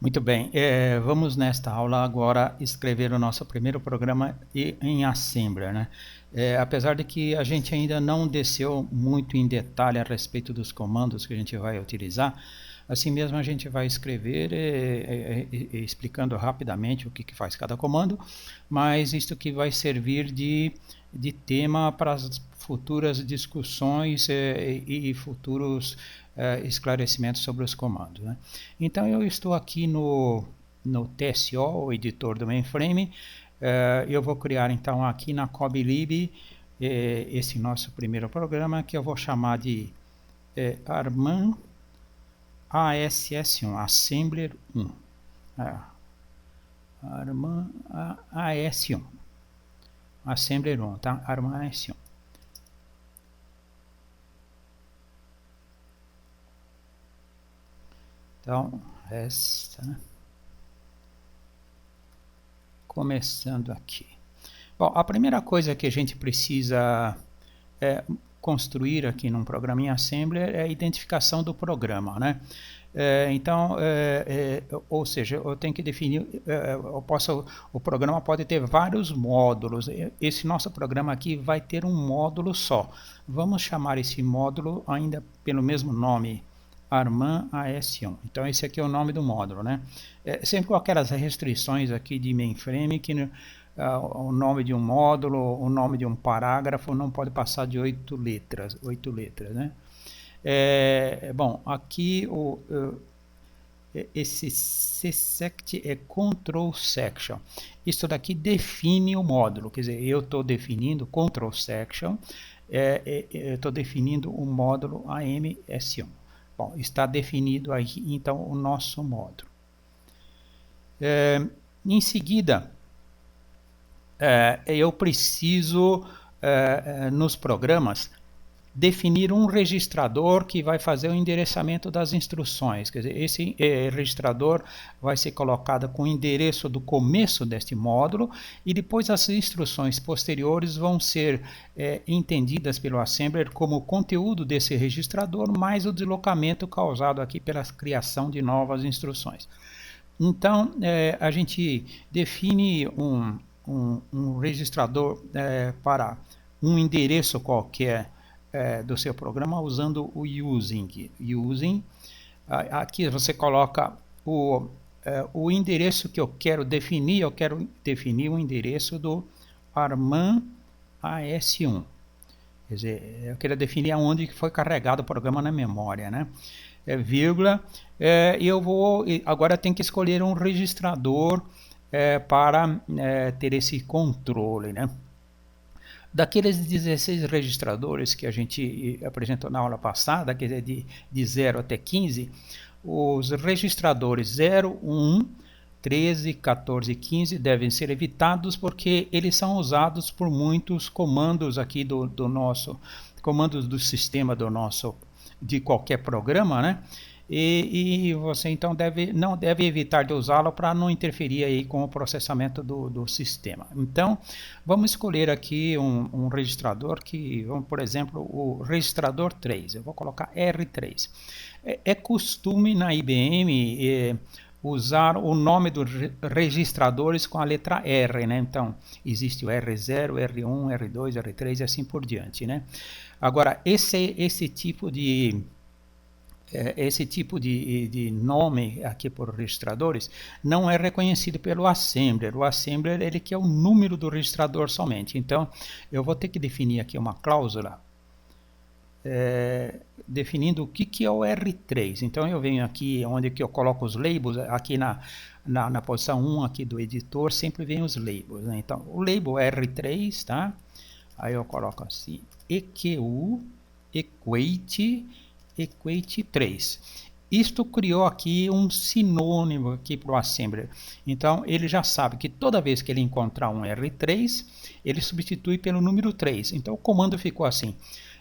Muito bem, vamos nesta aula agora escrever o nosso primeiro programa em Assembler, né? Apesar de que a gente ainda não desceu muito em detalhe a respeito dos comandos que a gente vai utilizar, assim mesmo a gente vai escrever explicando rapidamente o que faz cada comando, mas isto que vai servir de tema para as futuras discussões e futuros esclarecimentos sobre os comandos, né? Então eu estou aqui no TSO, o editor do mainframe. Eu vou criar então aqui na CoBlib esse nosso primeiro programa, que eu vou chamar de Arman ASS1, Assembler 1. Arman AS1, Assembler 1, tá? Arman AS1. Então, esta, né? Começando aqui. Bom, a primeira coisa que a gente precisa construir aqui num programa em Assembler é a identificação do programa, né? Então, ou seja, eu tenho que definir, o programa pode ter vários módulos. Esse nosso programa aqui vai ter um módulo só. Vamos chamar esse módulo ainda pelo mesmo nome, Arman AS1. Então esse aqui é o nome do módulo, né? Sempre com aquelas restrições aqui de mainframe que o nome de um módulo, o nome de um parágrafo não pode passar de 8 letras, né? Bom, aqui esse csect é control section. Isso daqui define o módulo, quer dizer, eu estou definindo control section, eu estou definindo o módulo AMS1. Bom, está definido aí então o nosso módulo. Em seguida, eu preciso nos programas definir um registrador que vai fazer o endereçamento das instruções. Quer dizer, esse registrador vai ser colocado com o endereço do começo deste módulo e depois as instruções posteriores vão ser entendidas pelo Assembler como conteúdo desse registrador, mais o deslocamento causado aqui pela criação de novas instruções. Então, a gente define um registrador para um endereço qualquer do seu programa usando o using. Aqui você coloca o endereço que eu quero definir o endereço do Arman AS1. Quer dizer, eu quero definir aonde foi carregado o programa na memória, né? Vírgula, e eu vou, agora tem que escolher um registrador para ter esse controle, né? Daqueles 16 registradores que a gente apresentou na aula passada, quer dizer, de 0 até 15, os registradores 0, 1, 13, 14 e 15 devem ser evitados porque eles são usados por muitos comandos aqui do nosso, comandos do sistema de qualquer programa, né? E você então não deve evitar de usá-lo para não interferir aí com o processamento do sistema. Então, vamos escolher aqui um registrador que, vamos, por exemplo, o registrador 3. Eu vou colocar R3. É costume na IBM usar o nome dos registradores com a letra R, né? Então, existe o R0, R1, R2, R3 e assim por diante, né? Agora, esse tipo de nome aqui por registradores não é reconhecido pelo Assembler. O Assembler ele quer o número do registrador somente. Então, eu vou ter que definir aqui uma cláusula definindo o que é o R3. Então, eu venho aqui onde que eu coloco os labels, aqui na posição 1 aqui do editor, sempre vem os labels, né? Então, o label R3, tá? Aí eu coloco assim, EQ, equate 3. Isto criou aqui um sinônimo aqui para o Assembler. Então, ele já sabe que toda vez que ele encontrar um R3, ele substitui pelo número 3. Então, o comando ficou assim,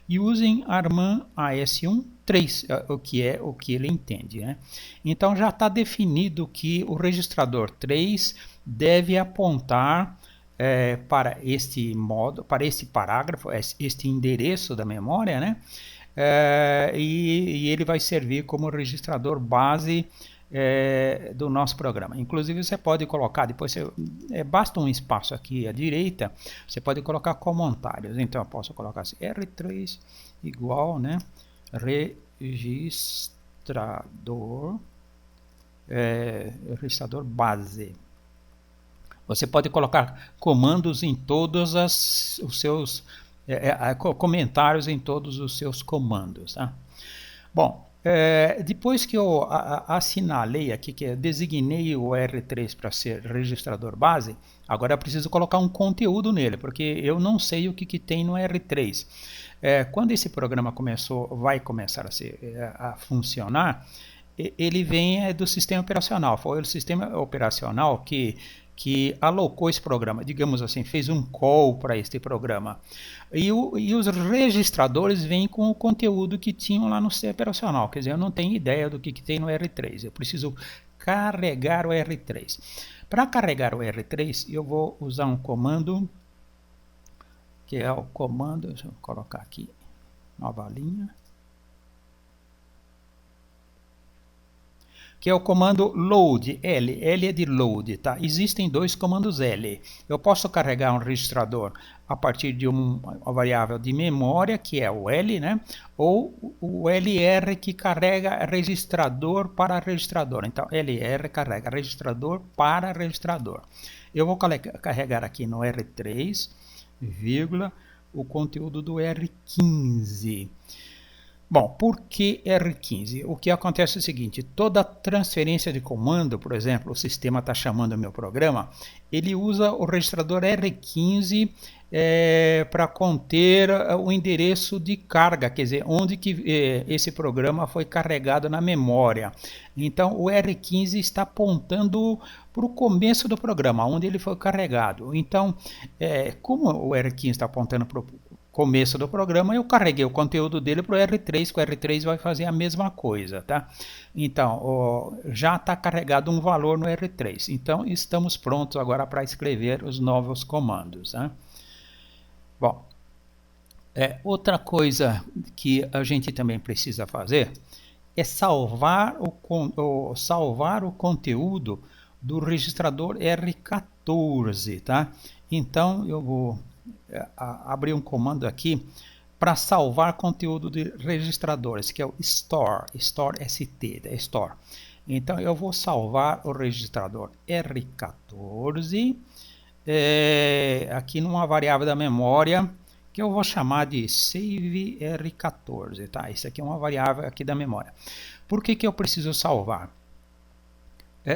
using Arman AS1 3, o que ele entende, né? Então, já está definido que o registrador 3 deve apontar para este modo, para este parágrafo, este endereço da memória, né? E ele vai servir como registrador base do nosso programa. Inclusive você pode colocar, depois basta um espaço aqui à direita, você pode colocar comentários. Então eu posso colocar assim, R3 igual, né, registrador base. Você pode colocar comandos em todos os seus comentários em todos os seus comandos, tá? Bom, depois que eu assinalei aqui, que eu designei o R3 para ser registrador base, agora eu preciso colocar um conteúdo nele, porque eu não sei o que tem no R3. Quando esse programa vai começar a funcionar, ele vem do sistema operacional. Foi o sistema operacional que alocou esse programa, digamos assim, fez um call para este programa. E os registradores vêm com o conteúdo que tinham lá no sistema operacional. Quer dizer, eu não tenho ideia do que tem no R3. Eu preciso carregar o R3. Para carregar o R3, eu vou usar um comando, que é o comando, deixa eu colocar aqui, nova linha, que é o comando load, L é de load, tá? Existem dois comandos L. Eu posso carregar um registrador a partir de uma variável de memória, que é o L, né? Ou o LR, que carrega registrador para registrador. Então, LR carrega registrador para registrador. Eu vou carregar aqui no R3, vírgula, o conteúdo do R15. Bom, por que R15? O que acontece é o seguinte, toda transferência de comando, por exemplo, o sistema está chamando o meu programa, ele usa o registrador R15 para conter o endereço de carga, quer dizer, onde que esse programa foi carregado na memória. Então, o R15 está apontando para o começo do programa, onde ele foi carregado. Então, como o R15 está apontando para o começo do programa, eu carreguei o conteúdo dele para o R3, que o R3 vai fazer a mesma coisa, tá? Então, já está carregado um valor no R3. Então, estamos prontos agora para escrever os novos comandos, tá? Bom, outra coisa que a gente também precisa fazer é salvar o conteúdo do registrador R14, tá? Então, eu vou abrir um comando aqui para salvar conteúdo de registradores, que é o store ST, da store. Então eu vou salvar o registrador R14 aqui numa variável da memória que eu vou chamar de save R14, tá? Isso aqui é uma variável aqui da memória. Por que eu preciso salvar?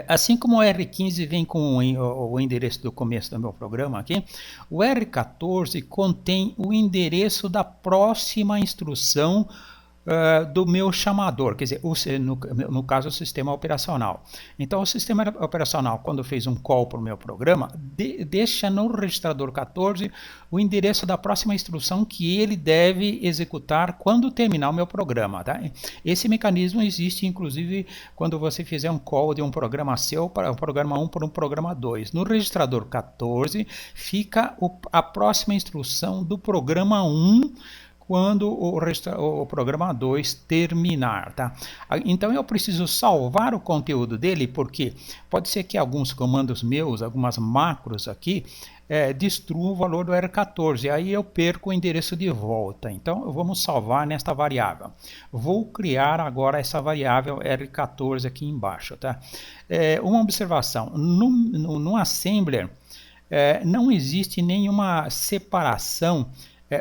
Assim como o R15 vem com o endereço do começo do meu programa aqui, o R14 contém o endereço da próxima instrução do meu chamador, quer dizer, no caso o sistema operacional. Então o sistema operacional, quando fez um call para o meu programa, deixa no registrador 14 o endereço da próxima instrução que ele deve executar quando terminar o meu programa. Tá? Esse mecanismo existe inclusive quando você fizer um call de um programa seu para o programa 1 para um programa 2. No registrador 14 fica a próxima instrução do programa 1 quando o programa 2 terminar, tá? Então eu preciso salvar o conteúdo dele, porque pode ser que alguns comandos meus, algumas macros aqui, destruam o valor do R14, aí eu perco o endereço de volta. Então vamos salvar nesta variável. Vou criar agora essa variável R14 aqui embaixo, tá? Uma observação, no Assembler não existe nenhuma separação.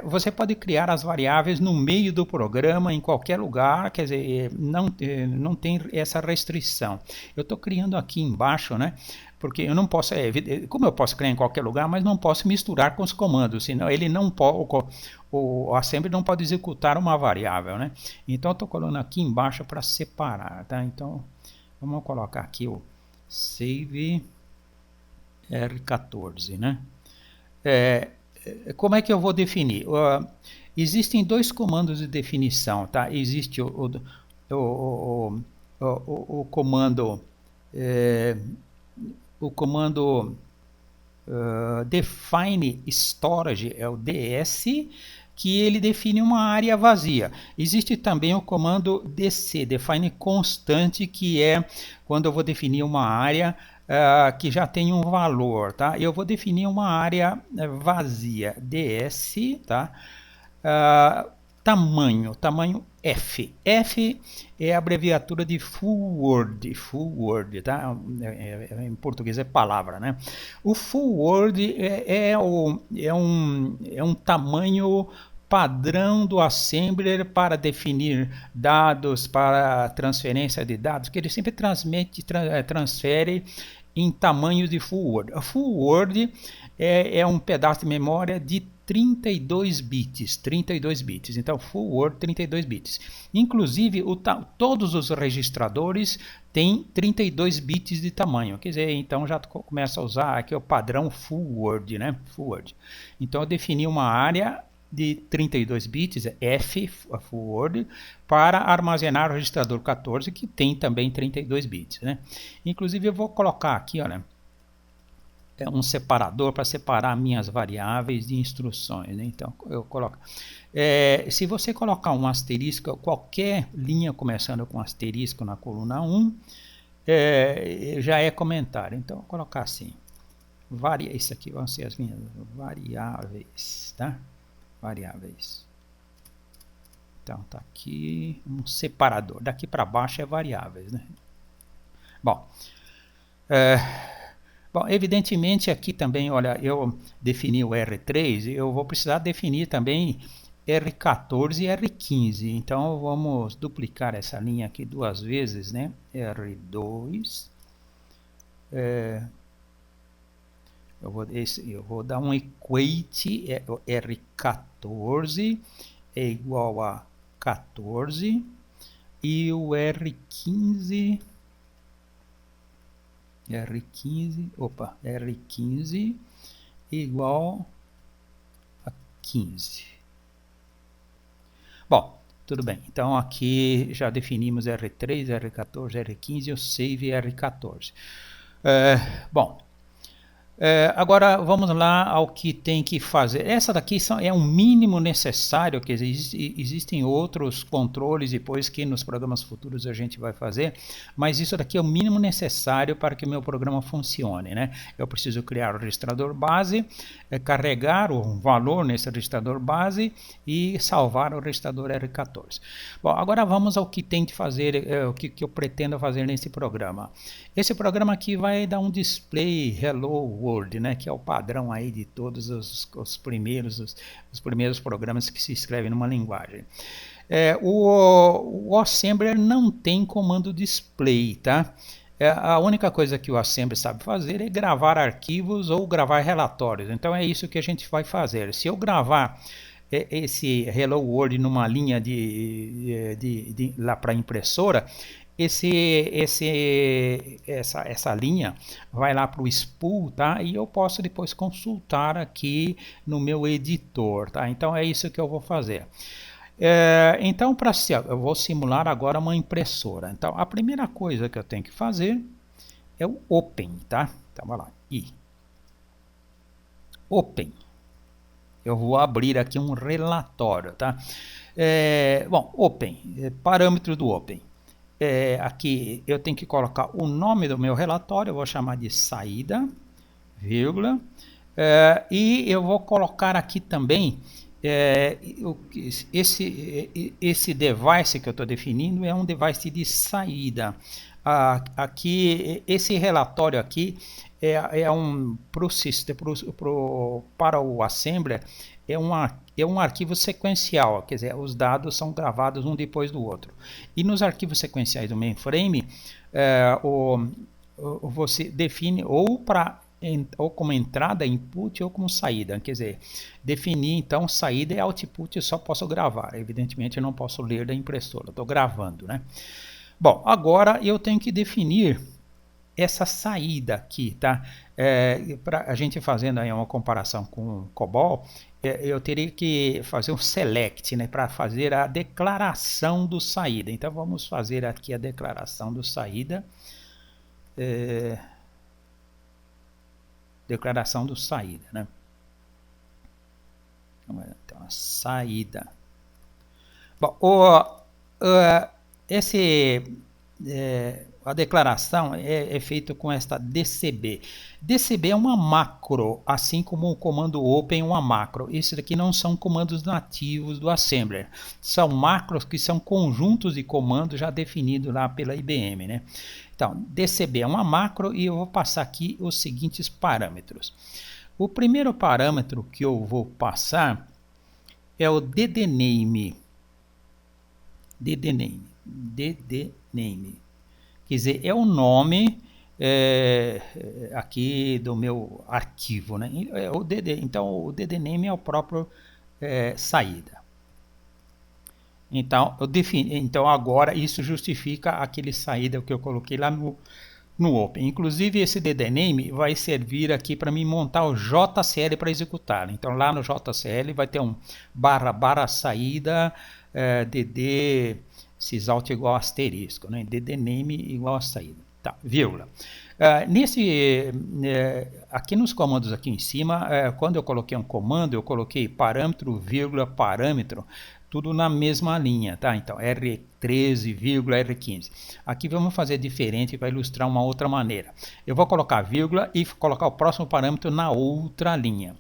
Você pode criar as variáveis no meio do programa, em qualquer lugar, quer dizer, não tem essa restrição. Eu estou criando aqui embaixo, né? Porque eu não posso, como eu posso criar em qualquer lugar, mas não posso misturar com os comandos, senão ele não pode, o Assembly não pode executar uma variável, né? Então eu estou colocando aqui embaixo para separar, tá? Então vamos colocar aqui o save R14, né? Como é que eu vou definir? Existem dois comandos de definição, tá? Existe o comando define storage, é o DS, que ele define uma área vazia. Existe também o comando DC, define constante, que é quando eu vou definir uma área que já tem um valor, tá? Eu vou definir uma área vazia, ds, tá? Tamanho F. F é a abreviatura de full word, tá? Em português é palavra, né? O full word é um tamanho padrão do assembler para definir dados, para transferência de dados, que ele sempre transfere em tamanhos de full word. A full word é um pedaço de memória de 32 bits. Então, full word 32 bits. Inclusive, todos os registradores têm 32 bits de tamanho. Quer dizer, então já começa a usar aqui o padrão full word, né? Full word. Então, eu defini uma área de 32 bits, F, full word, para armazenar o registrador 14, que tem também 32 bits, né? Inclusive, eu vou colocar aqui, olha, um separador para separar minhas variáveis de instruções, né? Então eu coloco. Se você colocar um asterisco, qualquer linha começando com asterisco na coluna 1, já é comentário. Então eu vou colocar assim: isso aqui vão ser as minhas variáveis, tá? Variáveis. Então tá aqui um separador. Daqui para baixo é variáveis, né? Bom. Bom, evidentemente aqui também, olha, eu defini o R3, eu vou precisar definir também R14 e R15. Então vamos duplicar essa linha aqui duas vezes, né? R2. Eu vou dar um equate, R14 é igual a 14 e o R15 igual a 15. Bom, tudo bem. Então aqui já definimos R3, R14, R15 e o save R14. Bom, agora vamos lá ao que tem que fazer. Essa daqui é um mínimo necessário, que existem outros controles depois que nos programas futuros a gente vai fazer, mas isso daqui é o mínimo necessário para que o meu programa funcione, né? Eu preciso criar o registrador base, carregar o valor nesse registrador base e salvar o registrador R14. Bom, agora vamos ao que tem de fazer, o que eu pretendo fazer nesse programa. Esse programa aqui vai dar um display Hello World, né, que é o padrão aí de todos os primeiros programas que se escrevem numa linguagem. O Assembler não tem comando display, tá? A única coisa que o Assembler sabe fazer é gravar arquivos ou gravar relatórios. Então é isso que a gente vai fazer. Se eu gravar esse Hello World numa linha lá para impressora, essa linha vai lá para o spool, tá? E eu posso depois consultar aqui no meu editor, tá? Então é isso que eu vou fazer. Então, eu vou simular agora uma impressora. Então, a primeira coisa que eu tenho que fazer é o Open, tá? Então, vai lá, Open. Eu vou abrir aqui um relatório, tá? Bom, Open, parâmetro do Open. Aqui eu tenho que colocar o nome do meu relatório, eu vou chamar de saída, vírgula, e eu vou colocar aqui também esse device que eu estou definindo é um device de saída. Aqui, esse relatório aqui é um para o Assembler, é um arquivo sequencial, quer dizer, os dados são gravados um depois do outro. E nos arquivos sequenciais do mainframe, você define ou como entrada input ou como saída, quer dizer, definir então saída e output eu só posso gravar, evidentemente eu não posso ler da impressora, estou gravando, né? Bom, agora eu tenho que definir essa saída aqui, tá? Para a gente fazendo aí uma comparação com o COBOL, eu teria que fazer um select, né, para fazer a declaração do saída. Então vamos fazer aqui a declaração do saída. Declaração do saída, né? Então, a saída. Bom, a declaração é feita com esta DCB. DCB é uma macro, assim como o comando open é uma macro. Esses daqui não são comandos nativos do assembler. São macros que são conjuntos de comandos já definidos lá pela IBM, né? Então, DCB é uma macro e eu vou passar aqui os seguintes parâmetros. O primeiro parâmetro que eu vou passar é o ddname. ddname. Quer dizer, é o nome aqui do meu arquivo, né? Então, o ddname é o próprio saída. Então, agora isso justifica aquele saída que eu coloquei lá no Open. Inclusive, esse ddname vai servir aqui para mim montar o JCL para executar. Então, lá no JCL vai ter um / saída dd sysout igual asterisco, né? ddname igual a saída. Tá, vírgula. Aqui nos comandos aqui em cima, quando eu coloquei um comando, eu coloquei parâmetro, vírgula, parâmetro, tudo na mesma linha, tá? Então, R13, R15. Aqui vamos fazer diferente para ilustrar uma outra maneira. Eu vou colocar vírgula e colocar o próximo parâmetro na outra linha.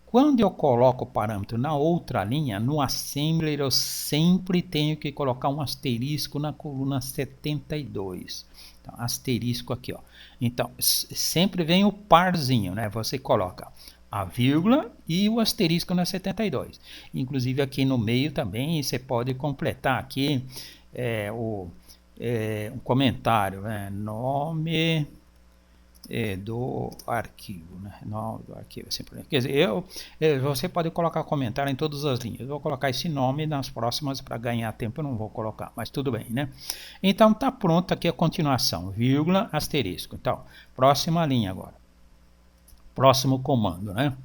Quando eu coloco o parâmetro na outra linha, no assembler eu sempre tenho que colocar um asterisco na coluna 72. Então, asterisco aqui, ó. Então, sempre vem o parzinho, né? Você coloca a vírgula e o asterisco na 72. Inclusive aqui no meio também você pode completar aqui um comentário, né? Nome do arquivo, né? Nome do arquivo, assim, quer dizer, você pode colocar comentário em todas as linhas. Eu vou colocar esse nome nas próximas para ganhar tempo, eu não vou colocar, mas tudo bem, né? Então tá pronto aqui a continuação, vírgula, asterisco. Então, próxima linha agora. Próximo comando, né?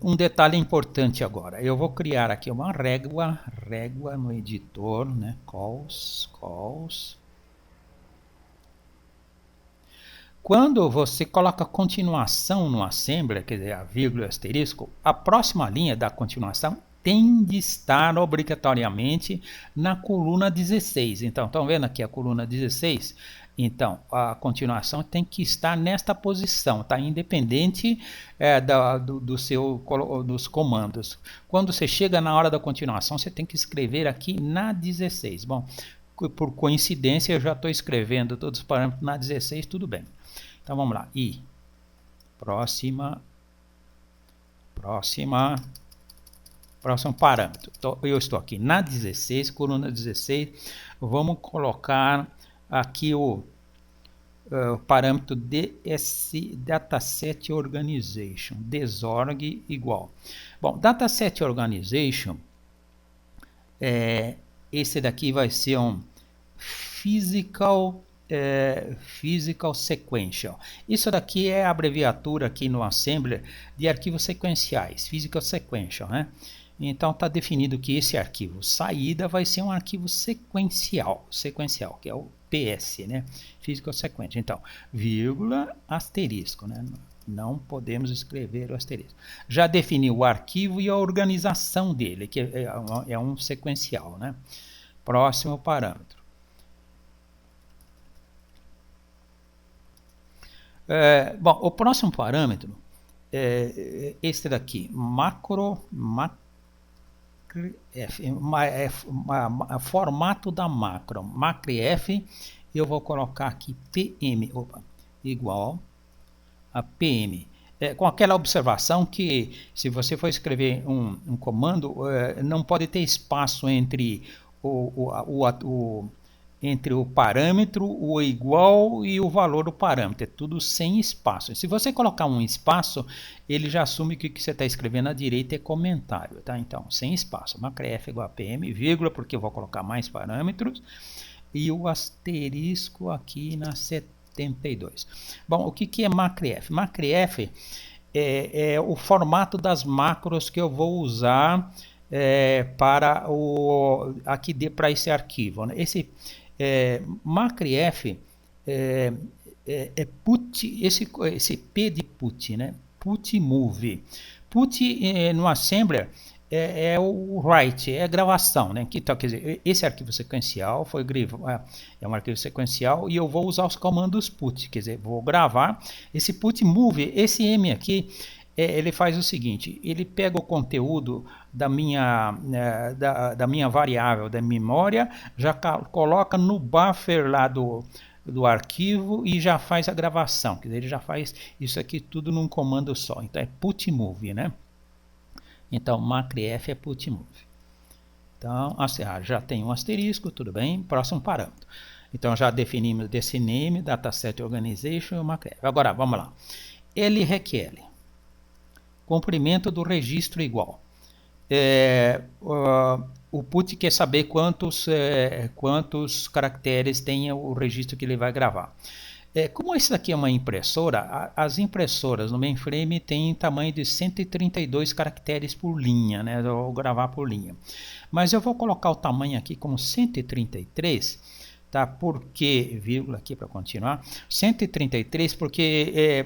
Um detalhe importante agora. Eu vou criar aqui uma régua no editor, né? Calls. Quando você coloca continuação no assembler, quer dizer, a vírgula e o asterisco, a próxima linha da continuação tem de estar obrigatoriamente na coluna 16. Então, estão vendo aqui a coluna 16? Então, a continuação tem que estar nesta posição, tá? Independente dos comandos. Quando você chega na hora da continuação, você tem que escrever aqui na 16. Bom, por coincidência, eu já estou escrevendo todos os parâmetros na 16, tudo bem. Então, vamos lá. E próximo parâmetro. Eu estou aqui na 16, coluna 16. Vamos colocar aqui o parâmetro dataset organization, desorg igual. Bom, dataset organization, esse daqui vai ser um physical sequential. Isso daqui é a abreviatura aqui no assembler de arquivos sequenciais, physical sequential, né? Então está definido que esse arquivo saída vai ser um arquivo sequencial, que é o PS, né? Physical sequential. Então, vírgula, asterisco, né? Não podemos escrever o asterisco. Já defini o arquivo e a organização dele, que é um sequencial, né? Próximo parâmetro. Bom, o próximo parâmetro é este daqui, formato da macro, macrf, eu vou colocar aqui pm, igual a pm. Com aquela observação que se você for escrever um comando, não pode ter espaço entre entre o parâmetro, o igual e o valor do parâmetro. É tudo sem espaço. Se você colocar um espaço, ele já assume que o que você está escrevendo à direita é comentário. Tá? Então, sem espaço. Macrf igual a pm, vírgula, porque eu vou colocar mais parâmetros. E o asterisco aqui na 72. Bom, o que é macrf? Macrf é o formato das macros que eu vou usar para esse arquivo. Né? Esse macrf put, esse P de put, né? Put move. Put no assembler é o write, é a gravação, né? Então, quer dizer, esse arquivo sequencial é um arquivo sequencial e eu vou usar os comandos put, quer dizer, vou gravar esse put move, esse M aqui, ele faz o seguinte, ele pega o conteúdo da minha variável da memória, já coloca no buffer lá do arquivo e já faz a gravação, quer dizer, ele já faz isso aqui tudo num comando só, então é put move, né? Então, macrf é put move. Então, já tem um asterisco, tudo bem. Próximo parâmetro. Então, já definimos desse name, dataset organization e o macref. Agora, vamos lá. LRQL. Comprimento do registro igual. O put quer saber quantos caracteres tem o registro que ele vai gravar. Como isso aqui é uma impressora, as impressoras no mainframe têm tamanho de 132 caracteres por linha, né? Eu vou gravar por linha. Mas eu vou colocar o tamanho aqui como 133, tá? Porque, vírgula aqui para continuar, 133 porque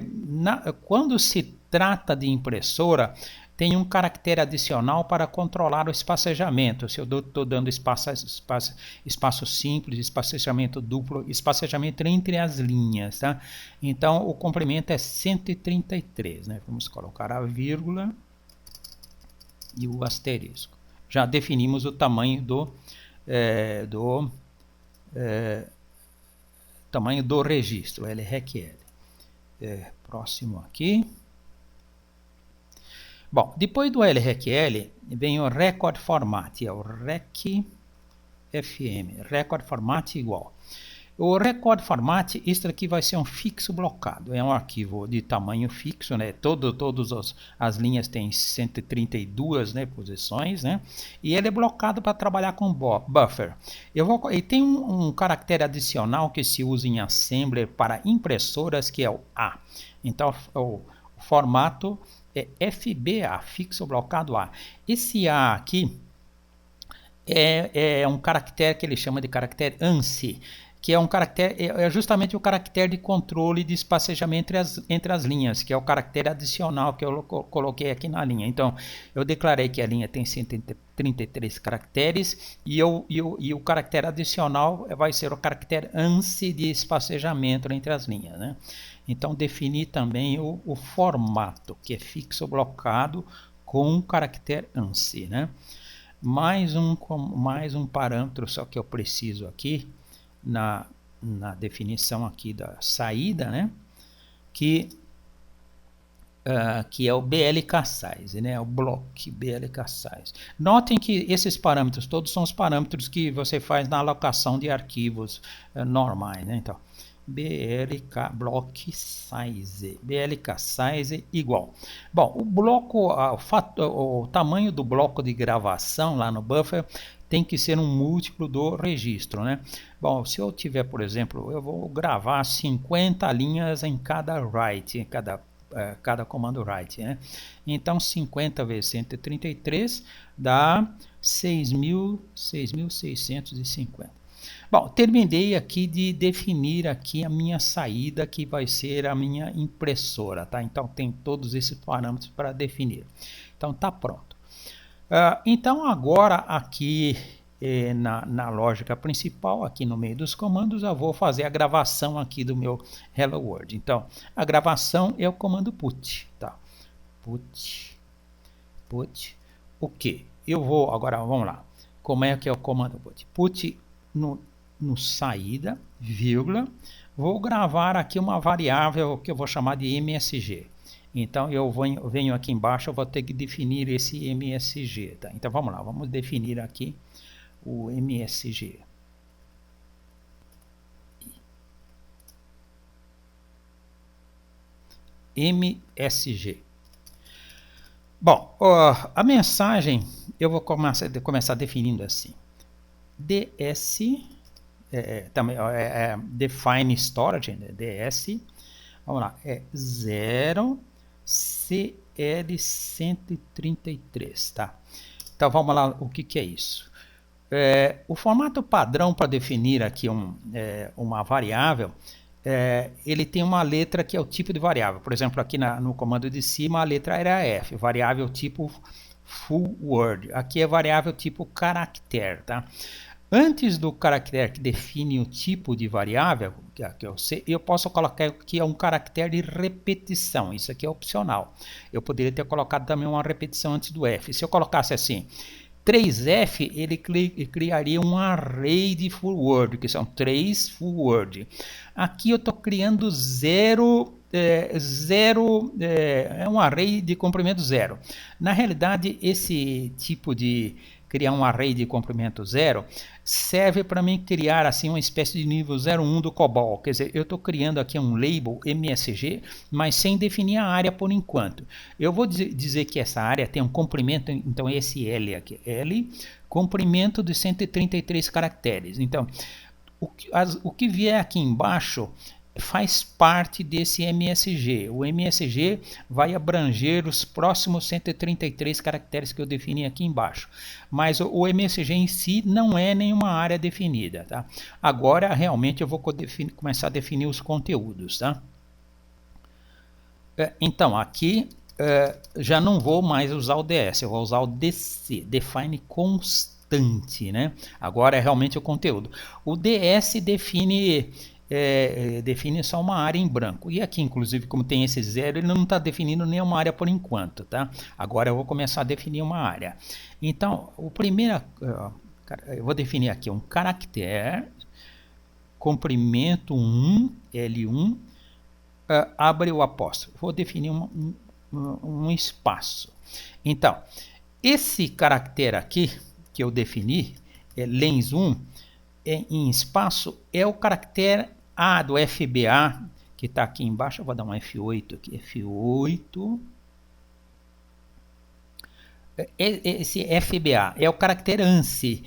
quando se trata de impressora, tem um caractere adicional para controlar o espaçamento. Se eu estou dando espaço simples, espaçamento duplo, espaçamento entre as linhas, tá? Então, o comprimento é 133, né? Vamos colocar a vírgula e o asterisco. Já definimos o tamanho do registro, LRQL. Próximo aqui. Bom, depois do LRQL vem o record format, é o recfm, record format igual. O record format, isso aqui vai ser um fixo blocado, é um arquivo de tamanho fixo, né? Todas as linhas têm 132, né, posições, né? E ele é blocado para trabalhar com buffer. E tem um caractere adicional que se usa em assembler para impressoras, que é o A. Então, o formato é FBA, fixo blocado A. Esse A aqui é um caractere que ele chama de caractere ANSI, que é um caractere, é justamente o caractere de controle de espaçamento entre as linhas, que é o caractere adicional que eu coloquei aqui na linha. Então, eu declarei que a linha tem 133 caracteres e o caractere adicional vai ser o caractere ANSI de espaçamento entre as linhas, né? Então, defini também o formato, que é fixo blocado com o caractere ANSI, né? Mais um parâmetro só que eu preciso aqui na definição aqui da saída, né? Que é o BLK size, né? O block BLK size. Notem que esses parâmetros todos são os parâmetros que você faz na alocação de arquivos normais, né? Então, BLK block size, BLK size igual. Bom, o bloco, o tamanho do bloco de gravação lá no buffer tem que ser um múltiplo do registro, né? Bom, se eu tiver, por exemplo, eu vou gravar 50 linhas em cada write, em cada comando write, né? Então 50 vezes 133 dá 6.650. Bom, terminei aqui de definir aqui a minha saída, que vai ser a minha impressora, tá? Então tem todos esses parâmetros para definir. Então tá pronto. Então agora aqui na lógica principal, aqui no meio dos comandos, eu vou fazer a gravação aqui do meu Hello World. Então a gravação é o comando put, tá? Put, o que? Eu vou, agora vamos lá. Como é que é o comando put? Put no saída, vírgula, vou gravar aqui uma variável que eu vou chamar de MSG. Então eu venho aqui embaixo, eu vou ter que definir esse MSG, tá? Então vamos lá, vamos definir aqui o MSG. MSG. Bom, a mensagem eu vou começar definindo assim. DS também define storage, né? DS, vamos lá, é 0 CL133, tá? Então vamos lá, o que é isso? O formato padrão para definir aqui uma variável ele tem uma letra que é o tipo de variável. Por exemplo, aqui no comando de cima a letra era F, variável tipo full word. Aqui é variável tipo caractere, tá? Antes do caractere que define o tipo de variável, eu posso colocar que é um caractere de repetição. Isso aqui é opcional. Eu poderia ter colocado também uma repetição antes do F. Se eu colocasse assim, 3F, ele criaria um array de full word, que são 3 full word. Aqui eu estou criando zero, é um array de comprimento zero. Na realidade, esse tipo de criar um array de comprimento zero serve para mim criar assim uma espécie de nível 01 do COBOL. Quer dizer, eu estou criando aqui um label MSG, mas sem definir a área por enquanto. Eu vou dizer que essa área tem um comprimento, então esse L aqui, L, comprimento de 133 caracteres. Então, o que vier aqui embaixo faz parte desse MSG. O MSG vai abranger os próximos 133 caracteres que eu defini aqui embaixo. Mas o MSG em si não é nenhuma área definida. Tá? Agora, realmente, eu vou começar a definir os conteúdos. Tá? Então, aqui já não vou mais usar o DS, eu vou usar o DC, Define Constante. Né? Agora é realmente o conteúdo. O DS define só uma área em branco. E aqui, inclusive, como tem esse zero, ele não está definindo nenhuma área por enquanto. Tá? Agora eu vou começar a definir uma área. Então, o primeiro, eu vou definir aqui um caractere, comprimento 1, L1, abre o apóstrofo. Vou definir um espaço. Então, esse caractere aqui que eu defini, lens1, em espaço, é o caractere A do FBA, que está aqui embaixo. Eu vou dar um F8 aqui, F8. Esse FBA é o caractere ANSI.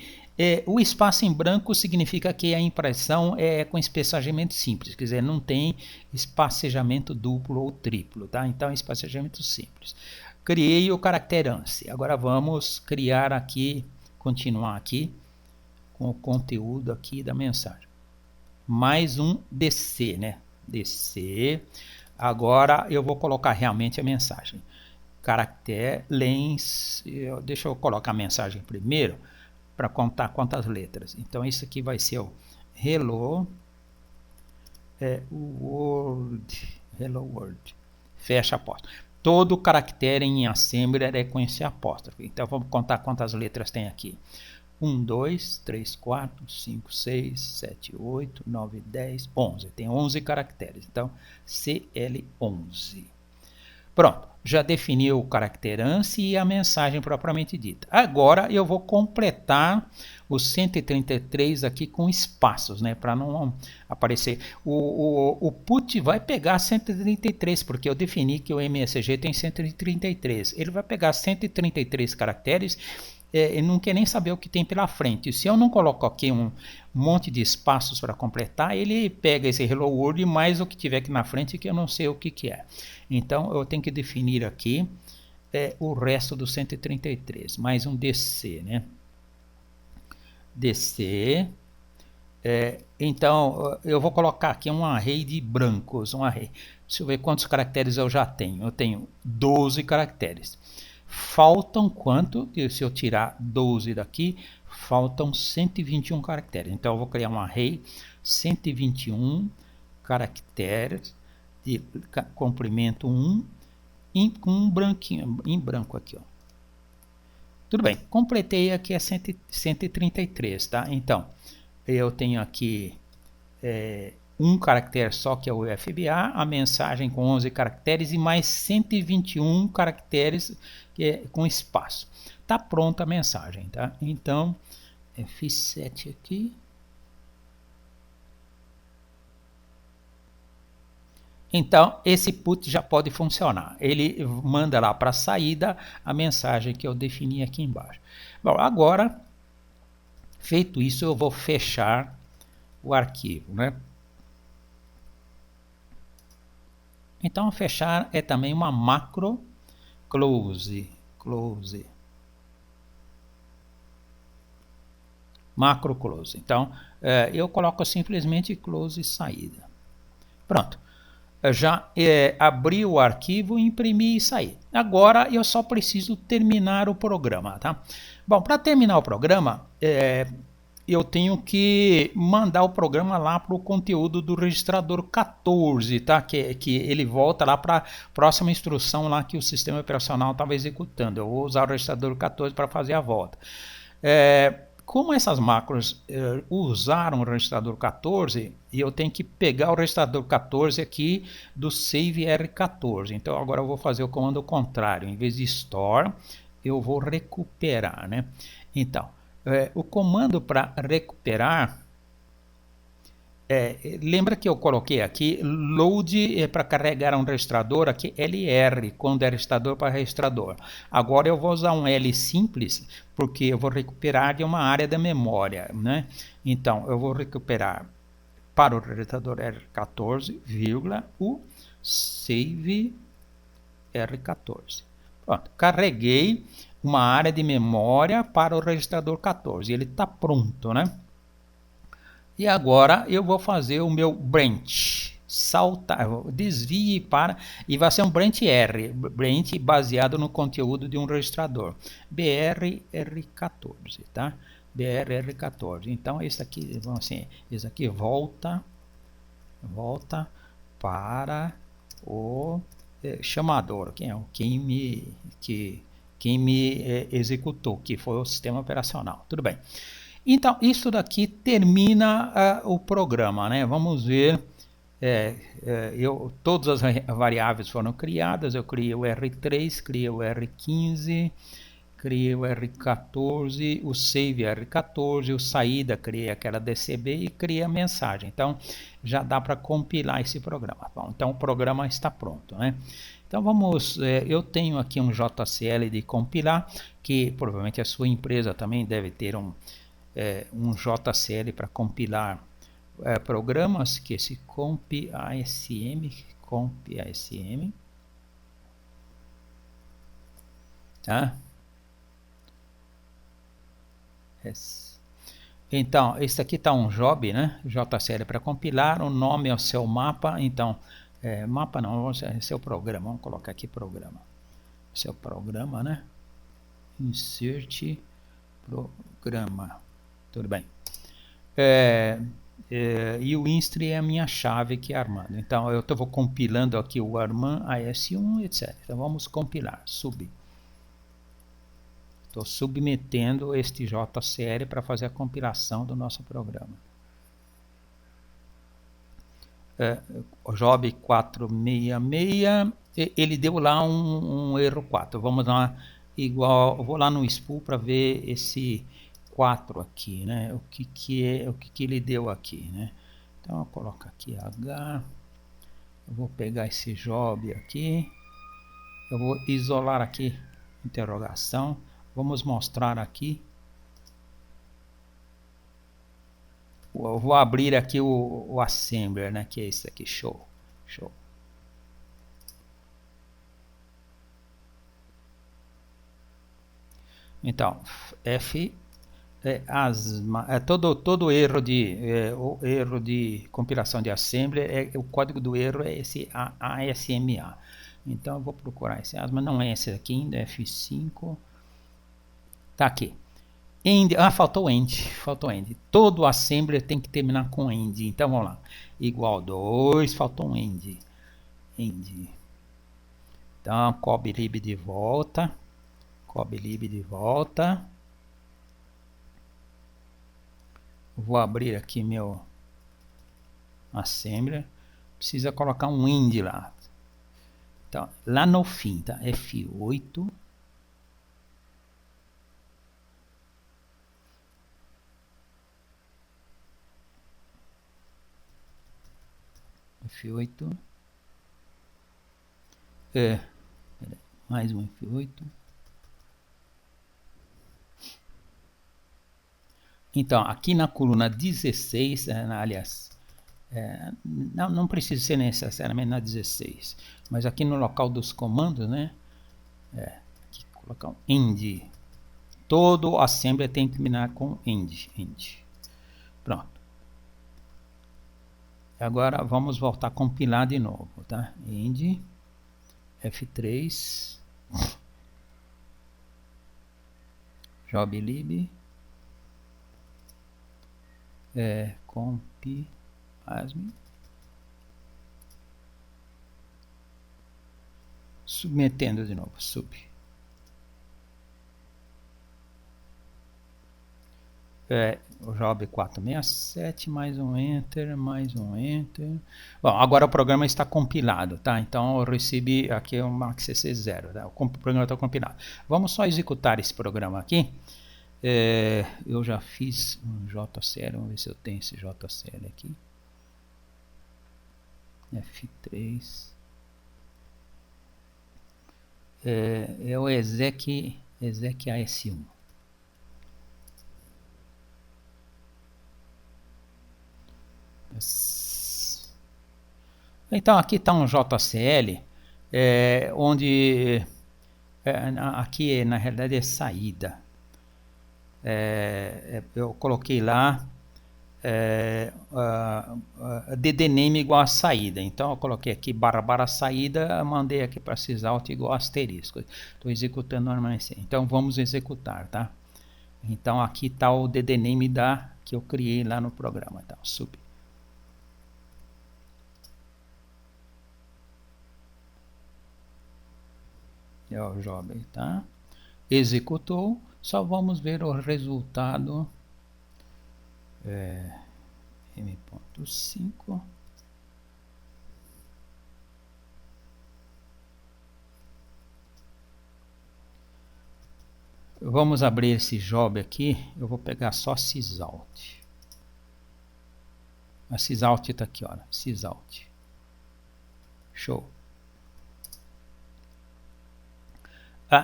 O espaço em branco significa que a impressão é com espacejamento simples, quer dizer, não tem espacejamento duplo ou triplo, tá? Então é espacejamento simples. Criei o caractere ANSI. Agora vamos criar aqui, continuar aqui com o conteúdo aqui da mensagem. Mais um DC, né? DC. Agora eu vou colocar realmente a mensagem. Caractere lens. Deixa eu colocar a mensagem primeiro para contar quantas letras. Então isso aqui vai ser o hello world. Fecha apóstrofe. Todo caractere em assembly é com esse apóstrofe. Então vamos contar quantas letras tem aqui. 1, 2, 3, 4, 5, 6, 7, 8, 9, 10, 11. Tem 11 caracteres. Então, CL11. Pronto, já defini o caractere ANSI e a mensagem propriamente dita. Agora eu vou completar os 133 aqui com espaços, né, para não aparecer. O put vai pegar 133, porque eu defini que o MSG tem 133. Ele vai pegar 133 caracteres. Ele não quer nem saber o que tem pela frente. Se eu não coloco aqui um monte de espaços para completar, ele pega esse hello world mais o que tiver aqui na frente que eu não sei o que é. Então eu tenho que definir aqui o resto do 133, mais um DC, né? DC. Então eu vou colocar aqui um array de brancos, um array. Deixa eu ver quantos caracteres eu já tenho. Eu tenho 12 caracteres. Faltam quanto? Se eu tirar 12 daqui, faltam 121 caracteres. Então eu vou criar um array 121 caracteres de comprimento 1 com um branquinho em branco aqui, ó. Tudo bem, completei aqui a 133, tá? Então eu tenho aqui um caractere só, que é o FBA, a mensagem com 11 caracteres e mais 121 caracteres com espaço. Tá pronta a mensagem, tá? Então, F7 aqui. Então, esse put já pode funcionar. Ele manda lá para a saída a mensagem que eu defini aqui embaixo. Bom, agora, feito isso, eu vou fechar o arquivo, né? Então, fechar é também uma macro close. Macro close. Então, eu coloco simplesmente close saída. Pronto. Eu já abri o arquivo, imprimi e saí. Agora eu só preciso terminar o programa, tá? Bom, para terminar o programa, eu tenho que mandar o programa lá para o conteúdo do registrador 14, tá? Que ele volta lá para a próxima instrução lá que o sistema operacional estava executando. Eu vou usar o registrador 14 para fazer a volta. Como essas macros usaram o registrador 14, eu tenho que pegar o registrador 14 aqui do save R14. Então agora eu vou fazer o comando contrário. Em vez de store, eu vou recuperar, né? Então, o comando para recuperar, lembra que eu coloquei aqui load para carregar um registrador, aqui LR, quando é registrador para registrador. Agora eu vou usar um L simples, porque eu vou recuperar de uma área da memória, né? Então eu vou recuperar para o registrador R14, o save R14. Pronto, carreguei uma área de memória para o registrador 14, ele está pronto, né? E agora eu vou fazer o meu branch, saltar, desvie para, e vai ser um branch R, branch baseado no conteúdo de um registrador, BR-R14, tá? BR-R14. Então esse aqui, vamos assim, esse aqui volta para o chamador, quem me executou, que foi o sistema operacional. Tudo bem. Então, isso daqui termina o programa, né? Vamos ver. Todas as variáveis foram criadas. Eu criei o R3, criei o R15, criei o R14, o save R14, o saída, criei aquela DCB e criei a mensagem. Então, já dá para compilar esse programa. Bom, então, o programa está pronto, né? Então vamos, eu tenho aqui um JCL de compilar, que provavelmente a sua empresa também deve ter um JCL para compilar programas, que esse comp-asm, tá? Então, esse aqui está um job, né? JCL para compilar, o nome é o seu mapa, então, mapa não, é seu programa, vamos colocar aqui programa. Seu programa, né? Insert programa, tudo bem. E o instr é a minha chave, que é Armando. Então eu vou compilando aqui o Armand AS1, etc. Então vamos compilar, estou submetendo este JCL para fazer a compilação do nosso programa. O job 466, ele deu lá um erro 4. Vamos lá, igual, eu vou lá no spool para ver esse 4 aqui, né? O que ele deu aqui, né? Então eu coloco aqui H, eu vou pegar esse job aqui, eu vou isolar aqui, interrogação, vamos mostrar aqui, eu vou abrir aqui o assembler, né? Que é esse aqui, show. Então, F todo erro o erro de compilação de assembly, o código do erro é esse ASMA. Então eu vou procurar esse ASMA, não é esse aqui ainda, F5. Tá aqui. End, faltou end. Todo assembly tem que terminar com end. Então vamos lá. Igual 2, faltou um end. Então, coblib de volta. Vou abrir aqui meu assembler. Precisa colocar um end lá. Então, lá no fim, tá? F8. F8. Mais um F8. Então, aqui na coluna 16, aliás, não precisa ser necessariamente na 16, mas aqui no local dos comandos, né? Aqui colocar um end. Todo assembly tem que terminar com end. Pronto. Agora vamos voltar a compilar de novo, tá? Ind F3 joblib comp pasme, submetendo de novo, sub. O job 467, mais um enter, mais um enter. Bom, agora o programa está compilado, tá? Então eu recebi aqui o maxcc 0, tá? O programa está compilado. Vamos só executar esse programa aqui. Eu já fiz um JCL, vamos ver se eu tenho esse JCL aqui. F3. É o exec AS1. Então aqui está um JCL, onde aqui na realidade é saída. Eu coloquei lá ddname igual a saída. Então eu coloquei aqui barra saída, mandei aqui para sysout igual asterisco. Estou executando normalmente. Então vamos executar, tá? Então aqui está o ddname que eu criei lá no programa, tá? Sub. É o job, tá? Executou. Só vamos ver o resultado. M.5. Vamos abrir esse job aqui. Eu vou pegar só sysout. A sysout está aqui, olha. Sysout. Show.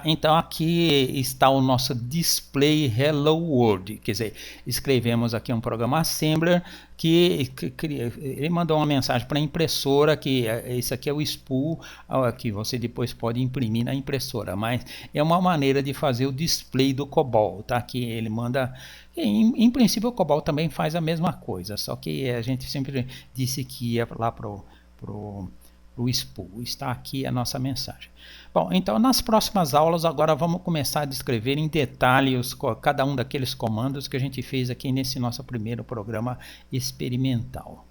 Então aqui está o nosso display hello world, quer dizer, escrevemos aqui um programa assembler que ele mandou uma mensagem para a impressora que esse aqui é o spool que você depois pode imprimir na impressora, mas é uma maneira de fazer o display do COBOL, tá? Que ele manda, em princípio o COBOL também faz a mesma coisa, só que a gente sempre disse que ia lá pro spool. Está aqui a nossa mensagem. Bom, então nas próximas aulas agora vamos começar a descrever em detalhe cada um daqueles comandos que a gente fez aqui nesse nosso primeiro programa experimental.